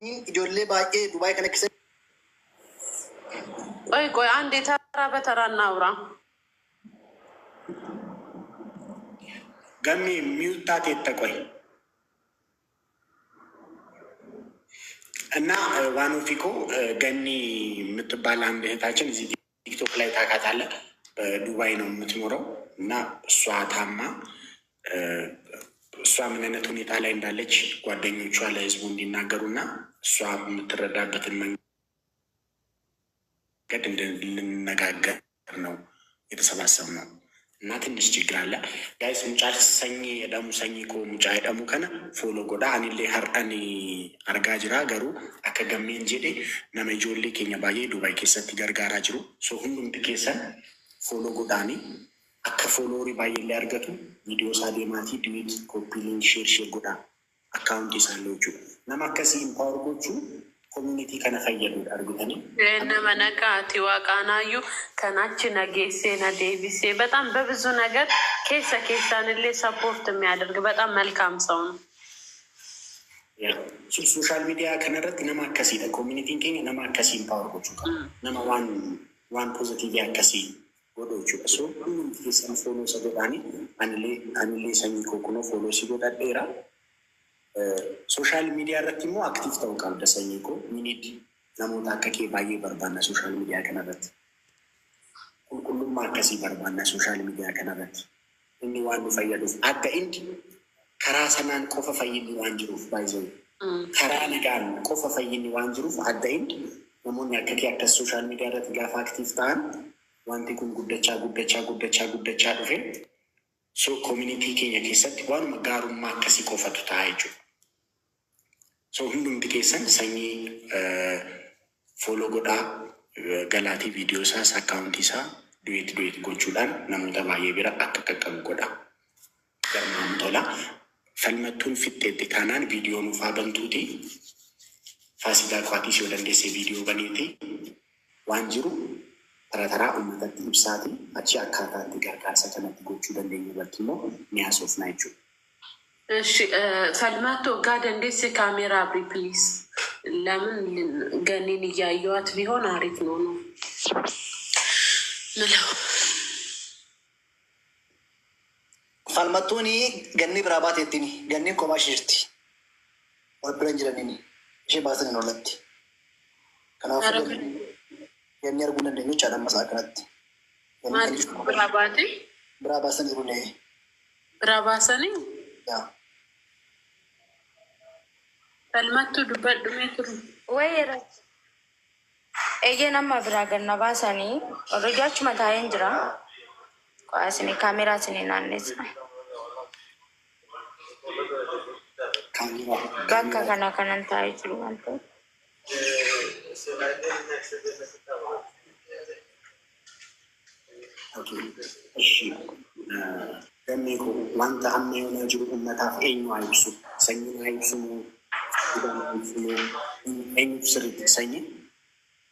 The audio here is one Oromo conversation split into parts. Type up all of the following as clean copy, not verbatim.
ijoollee baay'ee Dubaay kana keessa. ቆይ አንዴ ተራ በተራ እናውራ። ገሚ ሚውታት የተቆይ እና ዋኖፊኮ ገኒ የምትባል አንድ እህታችን እዚህ ቲክቶክ ላይ ታውቃታለህ። በዱባይ ነው የምትኖረው እና እሷ ታማ እሷ ምን አይነት ሁኔታ ላይ እንዳለች ጓደኞቿ ለህዝቡ እንዲናገሩና እሷ የምትረዳበትን መንገድ እንድንነጋገር ነው የተሰባሰብነው። እና ትንሽ ችግር አለ ጋይስ። ሙጫ ሰኝ የደሙ ሰኝ ኮ ሙጫ የደሙ ከነ ፎሎ ጎዳ አኒሌ ሀርአኒ አርጋ ጅራ ገሩ አከ ገሜን ጄዴ ነመ ጆሌ ኬኛ ባዬ ዱባይ ኬሰት ገርጋራ ጅሩ ሶ ሁሉም ኬሰን ፎሎ ጎዳኒ አከ ፎሎሪ ባዬ ላይ አርገቱ ቪዲዮ ሳዴማቲ ዲዊት ኮፒ ሊንክ ሼር ጎዳ አካውንት ይሳለዎቹ ነማከሲ ኢምፓወርጎቹ ኮሚኒቲ ከነፈየዱ አርጉተኒ እነመነካ ቲዋቃናዩ ከናች ነጌሴ ነዴቪሴ በጣም በብዙ ነገር ኬሳንሌ ሰፖርት የሚያደርግ በጣም መልካም ሰው ነው። ሶሻል ሚዲያ ከነረት ነማከሲ ኮሚኒቲ ኬኝ ነማከሲ ኢምፓወርጎቹ ነማ ዋን ፖዚቲቭ ያከሲ ወዶቹ እሱ ሁሉም ኬሰን ፎሎ ሰጎዳኒ አንሌ ሰኝ ኮኩኖ ፎሎ ሲጎዳ ዴራ ሶሻል ሚዲያ ረቲሞ አክቲቭ ተውቃል ደሰኝኮ ሚኒድ ለሞታ ከኬ ባዬ በርባና ሶሻል ሚዲያ ከነበት ሁሉም ማከሲ በርባና ሶሻል ሚዲያ ከነበት እኒ ዋንዱ ፈየዱፍ አደ ኢንድ ከራሰናን ቆፈ ፈይኒ ዋንጅሩፍ ባይዘው ከራ ነጋን ቆፈ ፈይኒ ዋንጅሩፍ አደ ኢንድ ነሞን ያከኬ አከስ ሶሻል ሚዲያ ረት ጋፍ አክቲቭ ታን ዋንቲ ኩን ጉደቻ ዱፌ ሶ ኮሚኒቲ ኬኛ ኬሰት ዋኑ መጋሩ ማከሲ ቆፈቱ ታይጁ ሶ ሁሉም ኬሰን ሰኝ ፎሎ ጎዳ ገላቲ ቪዲዮ ሳስ አካውንት ሳ ዱዌት ጎቹዳን ነሙተ ባዬ ቢራ አከቀቀም ጎዳ ገርማም ቶላ ፈልመቱን ፊቴት ታናን ቪዲዮ ኑፋ በንቱቲ ፋሲካ ኳቲ ሲወደንዴሴ ቪዲዮ በኔቲ ዋንጅሩ ተረተራ ኡመተት ኢብሳቲ አቺ አካታቲ ገርጋር ሰተነት ጎቹ ደንደኝ በትሞ ሚያሶፍ ናይቹ እሺ ፈልማቶ ጋደንዴሴ ካሜራ አብሪ ፕሊዝ። ለምን ገኒን እያየዋት ቢሆን አሪፍ ነው ምለው ፈልመቱኒ ገኒ ብራባት የትኒ ገኒ ቆማሽርቲ ወብረንጅረኒ እሺ ባሰን ነው ለቲ ከናፍ ገኒ አርጉን እንደኞች አለመሳከረት ብራባሰን ይሩኔ ብራባሰን ያ ፈልመቱ ዱበዱሜቱ ወይረት ኤየናማ ብራገና ባሳኒ ወረጃች መታየን ጅራ ቋስኒ ካሜራ ስኒ ናነስ ባካ ከናን ታይችሉ አንተ እሺ ገሚኮ ዋንታ አመ የሆነ ጅሩ እመታፍ ኤኙ አይብሱ ሰኝ አይብሱ ኤኙ ስሪት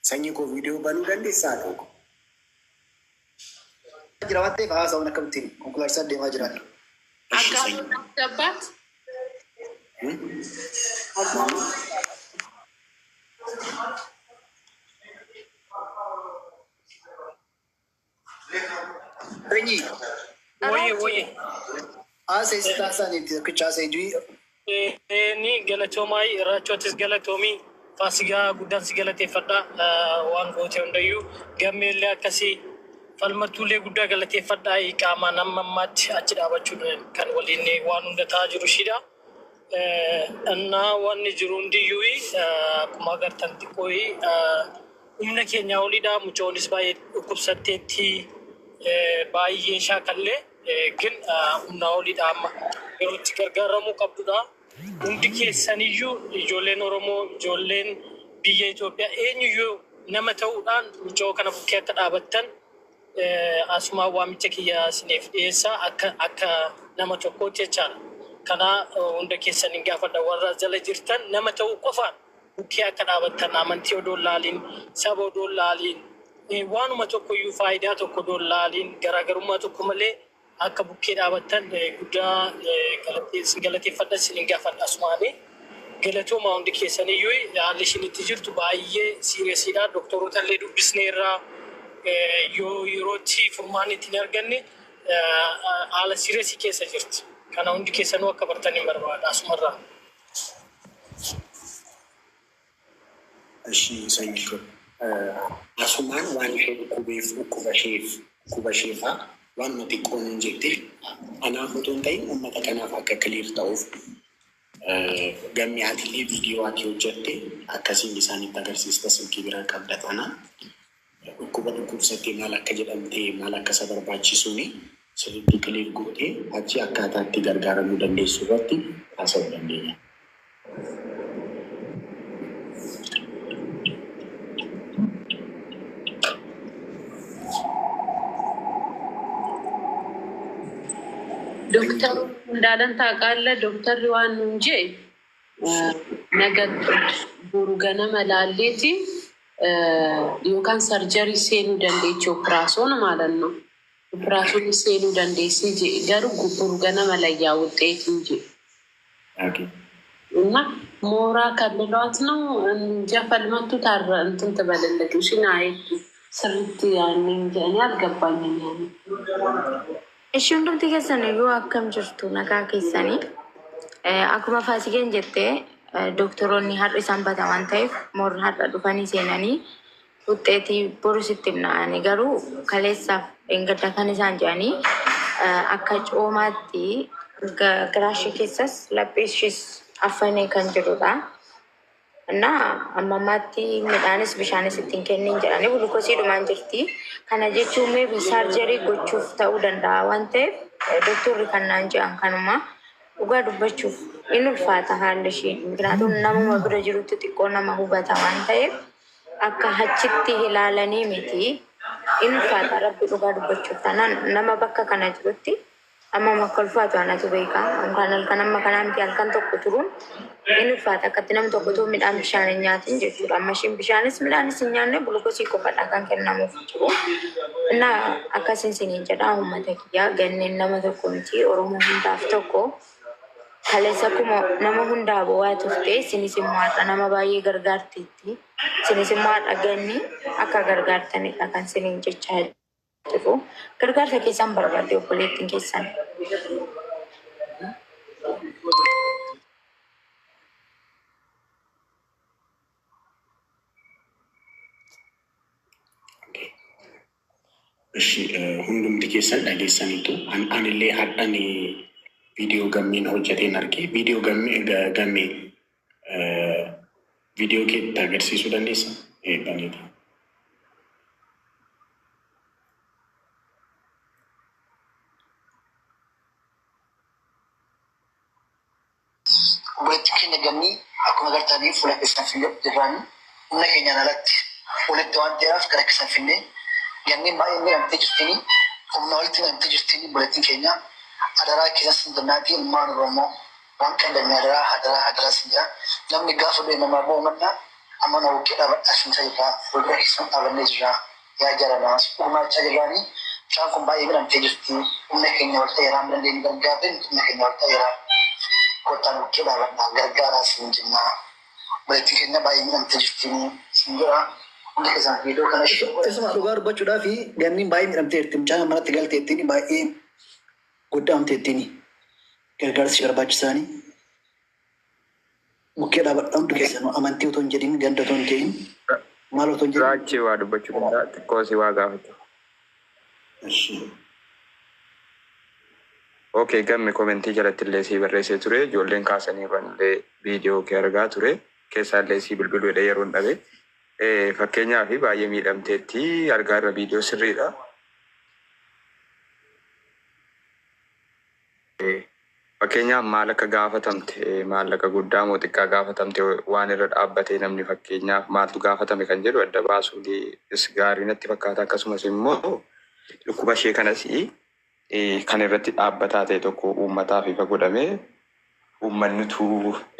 ሰኝ ኮ ቪዲዮ በሉ ደንዴ ሳተው ጅራዋቴ ባሳውነ ከምቲ ኮንኩላርሳ ደማ ጅራል አጋባት ወይ አሴ ስታሳኒ ትክቻ ሰይጂ ni galatoomay raachootis galatoomi faasigaa guddaan si galateeffadha waan goote hundayyuu gammeellee akkasii falmattuulee guddaa galateeffadha qaamaa nama ammaatti achi dhaabachuun kan waliin waan hunda ta'aa jiru shida እና wanni jiru hundiyyuu akkuma agartan xiqqooyi humna keenyaa olidha mucoonis baay'ee dhukkubsatteetti baay'ee shaakallee ግን humna olidha amma yerootti gargaaramuu qabdudha. Hundi keessaniyyuu ijoolleen Oromoo, ijoolleen biyya Itoophiyaa eenyuyyuu nama ta'uudhaan mucoo kana bukkee akka dhaabattan asumaa waamicha kiyya isiniif dhiyeessaa akka nama tokkootti jechaadha. Kana hunda keessaniin gaafadha warra jala jirtan nama ta'uu qofaan bukkee akka dhaabattan amantii odoo laaliin saba odoo laaliin waanuma tokkoyyuu faayidaa tokko odoo laaliin garaagarummaa tokko malee akka bukkee dhaabattan guddaa galateeffadha isiniin gaafadha asumaanii galatooma hundi keessaniyyuu haalli isinitti jirtu baay'ee siiriyesiidha. Doktoroota illee dubbisneerra yoo yerootti furmaan ittiin arganne haala siiriyesii keessa jirti. Kana hundi keessanuu akka bartanii barbaada asumarraa. Sanyicho asumaan waan ishee dhukkuba isheefaa waan nuti qoonuu jette anaaf otoo hin ta'in uummata kanaaf akka kiliir ta'uuf gammi haatilee viidiyoo ati hojjette akkasiin isaanitti agarsiista silkii biraa qabda tanaa dhukkuba dhukkubsattee maal akka jedhamte maal akka isa barbaachisuuni sirriitti kiliir gootee achi akkaataatti gargaaramuu dandeessu irratti haasa'uu dandeenya. ዶክተር እንዳለን ታውቃለህ ዶክተር ዋን እንጂ ነገር ቡሩ ገነመ ላሌቲ ዮካን ሰርጀሪ ሴሉ ደንዴቾ ኦፕራሶን ማለት ነው ኦፕራሶን ሴሉ ደንዴሲ ገሩ ቡሩ ገነመ ለያ ውጤት እንጂ እና ሞራ ከልሏት ነው እንጂ ፈልመቱ ታረ እንትን ተበለለች ሽናይ ስርት ያኔ እንጂ እኔ አልገባኝም ያኔ Ishee hundumti keessanii yoo akkam jirtu nagaa keessanii akkuma Faasigaan jette doktoroonni har'a isaan bataman ta'eef morra har'a dhufanii seenanii wuxxeetii borusitti himna'anii garuu kaleessaaf engadda kan isaan jedhanii akka coomaatti giraashii keessas lapheeshis affanee kan jirudha. Na ammammaatti midhaanis bishaanis ittiin kennin jedhanii gulukoosiidhumaan jirti. Kana jechuun meebii saarjarii gochuuf ta'uu danda'a waan ta'eef doktorri kan naan jedhan kanuma dhugaa dubbachuuf in ulfaata haalli ishee. Migiraatuun namuma bira jirutti xiqqoo nama hubata waan ta'eef akka achitti ilaalanii miti in ulfaata rabbi dhugaa dubbachuuf taanaan nama bakka kana jirutti amma makka ulfaatu anatu beeka. Kan halkan amma kanaa miti halkan tokko turuun in ulfaata akkatti nam tokko tuu midhaan bishaan hin nyaatin jechuudha. Amma ishiin bishaanis midhaanis hin nyaanne gulukoosii qofadha kan kennamuuf jiru. Na akkasin siniin jedhaa uummata kiyyaa ganneen nama tokko miti Oromoo hundaaf tokko kaleessa akkuma nama hundaa bu'aa turte sinis immoo har'a nama baay'ee gargaarteetti. Sinis immoo har'a ganni akka gargaartanidha kan siniin jechaa jiru. Gargaarsa keessan barbaadde obboleettiin keessan. Hundumti keessan dhageessaniitu anillee hadhani viidiyoo gammiin hojjeteen arge viidiyoo gammee viidiyoo keetti agarsiisuu dandeessa baneeta. Walitti keenya gammii akkuma agartanii fuula keessan finnee jirraan humna keenyaan alatti walitti waan ta'eef gara keessan finnee ganneen baay'ee miidhamtee jirtanii humna walitti miidhamtee jirtanii walitti keenya adaraa keessas hundannaatii ilmaan Oromoo waan qandanii adaraa sin jira namni gaafa du'e namaa ba'u mannaa amma na bukkee dhaabadhaa finsa jirraa fuuldura keessan dhaabannee jirraa yaa jaranaa gurmaachaa jirraanii bishaan kun baay'ee miidhamtee jirti humna keenya wal ta'eeraa hin dandeenye gargaarreen humna keenya wal ta'eeraa kotaan bukkee dhaabannaa gargaaraa sin jennaa walitti keenya baay'ee miidhamtee jirtanii sin jira. Isuma dhugaa dubbachuudhaa fi ganniin baay'ee miidhamteetti mucaan manatti galteettiin baay'ee guddaamteettiin gargaarsi barbaachisaanii bukkee dhaabadhaa hundi keessanuu amantii otoo hin jedhin ganda otoo hin ta'in maal otoo hin jedhin. Raachii waa dubbachuu danda'a xiqqoo si waa gaafatu. Okay, gamme komentii jalatti illee si barreessee ture ijoolleen kaasanii illee viidiyoo kee argaa ture keessaa illee si bilbiluudha yeroo hin dhabe. Fakkeenyaaf baay'ee miidhamteetti argaa irra viidiyoo sirriidha. Fakkeenyaaf maal akka gaafatamte maallaqa guddaa moo xiqqaa gaafatamte waan irra dhaabbatee namni fakkeenyaaf maaltu gaafatame kan jedhu adda baasuu gaarii natti fakkaata. Akkasumas immoo dhukkuba ishee kanas kan irratti dhaabbataa ta'e tokko uummataaf ifa godhamee uummannitu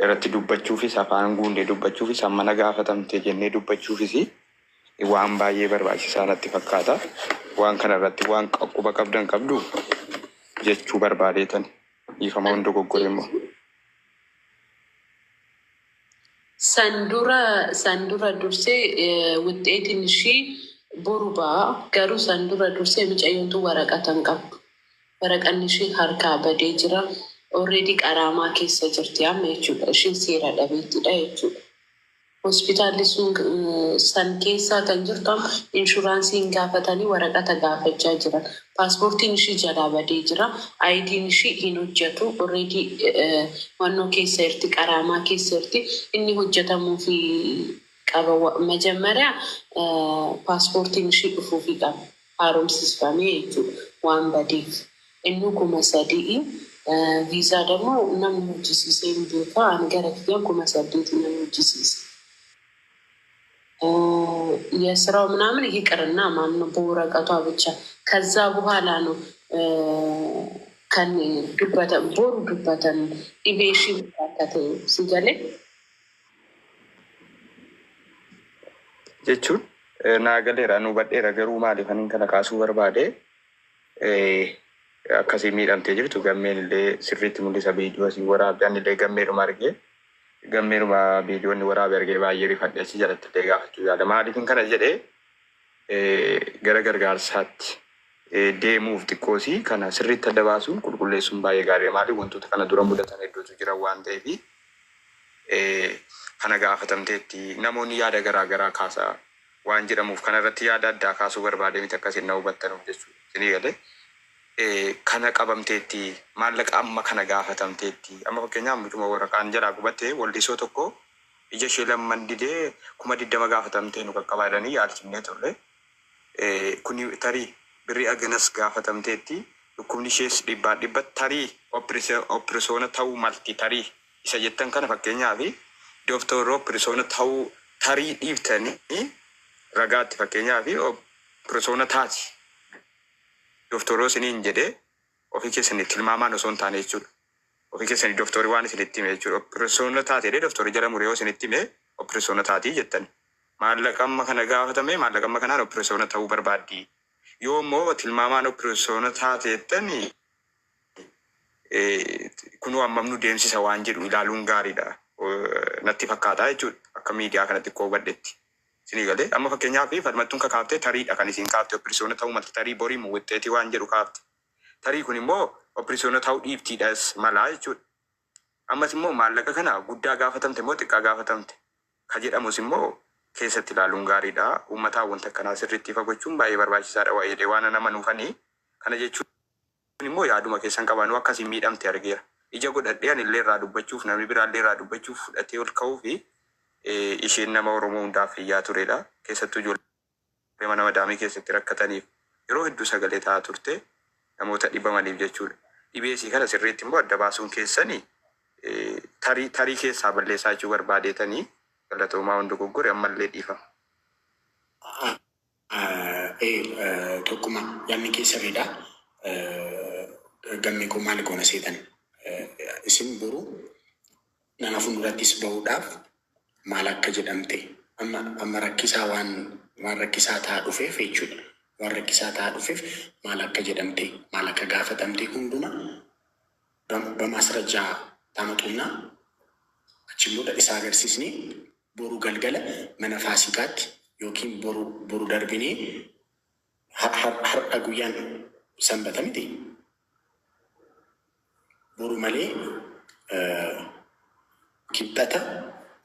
irratti dubbachuufis afaan guundee dubbachuufis amma na gaafatamte jennee dubbachuufis waan baay'ee barbaachisaa natti fakkaata. Waan kana irratti waan quba qabdan qabdu jechuu barbaadeetan ifama hundi dogoggore immoo. sandura dursee wuxxeetiin ishii borbaa garuu sandura dursee mucayyootu waraqatan qabdu. Waraqanni ishii harkaa badee jira. Already qaraamaa keessa jirti amma jechuudha. Ishiin seera dhabeettidha jechuudha. Hospitaalli sun san keessaa kan jirtu inshuraansiin gaafatanii waraqata gaafachaa jiran. Paaspoortiin ishii jalaa badee jira. Ayidiin ishii hin hojjetu. Already wannoo keessa jirti, qaraamaa keessa jirti. Inni hojjetamuu fi qaba. Majammaariyaa paaspoortiin ishii dhufuu fi qaba. Haaromsifamee jechuudha waan badeef. Inni 3,000 viizaa ደግሞ namni hojjisiisee hin beekaa. Ani gara kiyyaan 8,000 namni hojjisiise. የስራው ምናምን ይቅርና ማነው በወረቀቷ ብቻ ከዛ በኋላ ነው ከን ቦሩ ዱበተን ኢቤሺ ብታከተ ሲገለ jechuun naagaleera nu badheera garuu maaliif anin kana kaasuu barbaade akkasii miidhamtee jirtu gammeen illee sirriitti mul'isa viidiyoo asii waraabdaan illee gammeedhuma argee gammeedhuma viidiyoonni waraabee argee baay'ee rifadhe achi jalatti illee gaafachuu yaada. Maaliif kana jedhee gara gargaarsaatti deemuuf xiqqoosii kana sirriitti adda baasuun qulqulleessuun baay'ee gaarii. Maaliif wantoota kana dura mudatan hedduutu jira waan ta'eef kana gaafatamteetti namoonni yaada garaagaraa kaasaa waan jedhamuuf kanarratti yaada addaa kaasuu barbaade miti akkasiin na hubattanuuf jechuudha. Isinii galee kana qabamteetti maallaqa amma kana gaafatamteetti amma fakkeenyaaf mituma waraqaan jalaa gubattee waldisoo tokko ija ishee lamman didee 20,000 gaafatamtee nu qaqqabaadanii yaalchifnee turre kuni tarii birrii aganas gaafatamteetti dhukkubni ishees dhibba tarii opirisoona ta'uu malti tarii isa jettan kana fakkeenyaaf dooktorri opirisoona ta'uu tarii dhiibtanii ragaatti fakkeenyaaf opirisoona taati. Dooktoroo isiniin jedhee ofii keessanii tilmaamaan osoo hin taane jechuudha. Ofii keessanii dooktorri waan isinitti hime jechuudha. Opirisoona taatee dooktorri jala muree isinitti hime opirisoona taatii jettani. Maallaqa amma kana gaafatame maallaqa amma kanaan opirisoona ta'uu barbaaddi. Yoo immoo tilmaamaan opirisoona taate jettani kunuu hammam nu deemsisa waan jedhu ilaaluun gaariidha. Natti fakkaataa jechuudha. Akka miidiyaa kanatti hubadhetti. Isinii galee amma fakkeenyaaf falmattuun kakaaftee tariidha kan isin kaafte opirisoona ta'uu malti tarii borii muwwitteetii waan jedhu kaafte. Tarii kun immoo opirisoona ta'uu dhiibtiidhas malaa jechuudha. Ammas immoo maallaqa kana guddaa gaafatamte immoo xiqqaa gaafatamte ka jedhamus immoo keessatti ilaaluun gaariidha. Uummataa wanta akkanaa sirriitti ifa gochuun baay'ee barbaachisaadha waa'ee waan nama nuufanii. Kana jechuun immoo yaaduma keessan qabanuu akkasiin miidhamte argeera. Ija godhadhee ani illee irraa dubbachuuf namni biraa illee irraa dubbachuuf fudhatee ol ka'uu fi isheen nama Oromoo hundaaf iyyaa turedha. Keessattuu ijoollee mana madaamii keessatti rakkataniif yeroo hedduu sagalee ta'aa turte namoota dhibamaniif jechuudha. Dhibeesii kana sirriitti immoo adda baasuun keessanii tarii keessaa balleessaa jechuu barbaadeetanii galatoomaa hundi goggore ammallee dhiifama. Tokkuma yaadni keessa sirriidha. Gammee koo maal goona seetan isin boru nama fuuldurattis bahuudhaaf maal akka jedhamte amma rakkisaa waan rakkisaa ta'aa dhufeef jechuudha. Waan rakkisaa ta'aa dhufeef maal akka jedhamte maal akka gaafatamte hunduma በማስረጃ ታመጡና achi booda isa agarsiisni boru galgala mana faasikaatti yookiin boru darbinee har'a guyyaan sanbata miti boru malee kibxata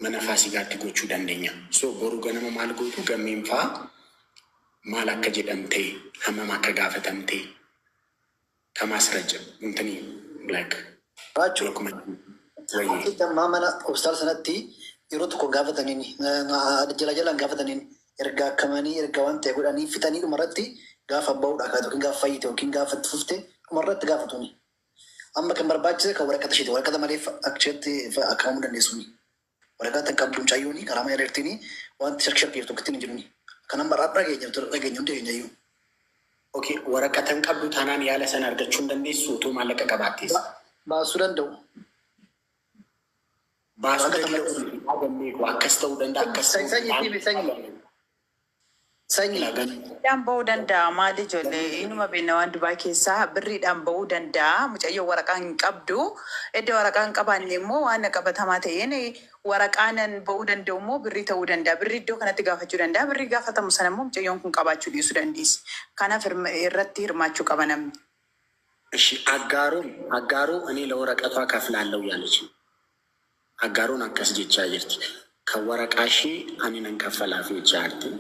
mana faasikaatti gochuu dandeenya. So boru ganama maal gootu gammeen fa'aa maal akka jedhamte hammam akka gaafatamte kamaasraja intanii like mana hospitaal sanatti yeroo tokko gaafataniin jalaan gaafataniin erga akkamanii erga waan ta'e godhanii fixanii dhumarratti gaafa bahuudha kaatu yookiin gaafa fayyite yookiin gaafa fufte dhumarratti gaafatuni. Amma kan barbaachise kan waraqata isheeti waraqata malee akkasitti akkamuu dandeessuni. Waraqata qabduun caayyooni karaa mana dheertini wanti shakshakkeef tokkittiin hin jiruni. Kanan baraadhaa dhageenya hundi keenya iyyuu. Okay, waraqatan qabdu taanaan yaala sana argachuu hin dandeessu utuu maallaqa qabaattees. Baasuu danda'u. Baasuu danda'u. Akkas ta'uu danda'a. Akkas Birriidhaan bahuu danda'a maali ijoollee inuma beekna waan Dubaay keessaa birriidhaan bahuu danda'a mucayyoo waraqaa hin qabdu edda waraqaa hin qabaanne immoo waan qabatamaa ta'een waraqaanan bahuu danda'u immoo birrii ta'uu danda'a birrii iddoo kanatti gaafachuu danda'a birrii gaafatamu sana immoo mucayyoon kun qabaachuu dhiisuu dandeessi kanaaf irratti hirmaachuu qaba namni. Aggaaruu ani ለወረቀቷ ከፍላለሁ ያለች ነው። አጋሩን አከስ ጀቻ jirti kan waraqaa ishee ani nan kaffalaaf jechaa jirti.